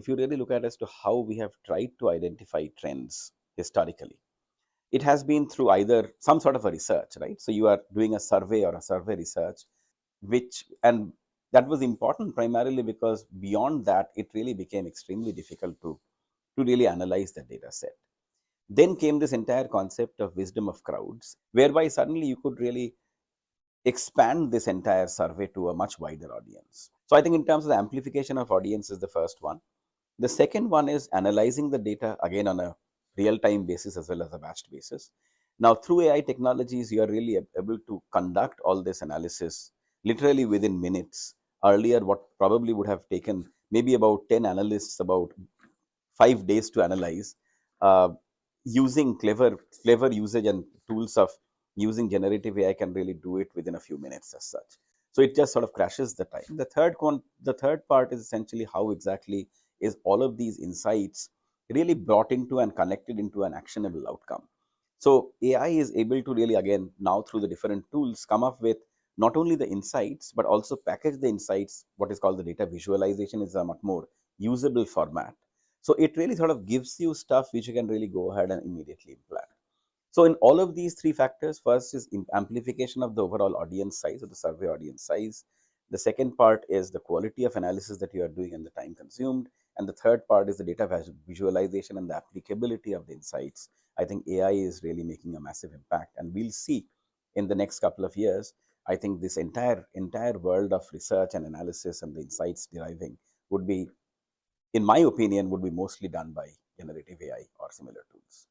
if you really look at as to how we have tried to identify trends historically, it has been through either some sort of a research, right? So you are doing a survey or a survey research, which, and that was important primarily because beyond that, it really became extremely difficult to really analyze the data set. Then came this entire concept of wisdom of crowds, whereby suddenly you could really expand this entire survey to a much wider audience. So I think in terms of the amplification of audience is the first one. The second one is analyzing the data again on a real-time basis as well as a batched basis. Now, through AI technologies, you are really able to conduct all this analysis literally within minutes. Earlier, what probably would have taken maybe about 10 analysts about 5 days to analyze, uh, using clever usage and tools of using generative AI can really do it within a few minutes as such. So it just sort of crashes the time. The third part is essentially how exactly is all of these insights really brought into and connected into an actionable outcome. So AI is able to really, again, now through the different tools, come up with not only the insights, but also package the insights. What is called the data visualization is a much more usable format. So it really sort of gives you stuff which you can really go ahead and immediately implement. So in all of these three factors, first is amplification of the overall audience size or the survey audience size. The second part is the quality of analysis that you are doing and the time consumed. And the third part is the data visualization and the applicability of the insights. I think AI is really making a massive impact, and we'll see in the next couple of years. I think this entire world of research and analysis and the insights deriving would be, in my opinion, would be mostly done by generative AI or similar tools.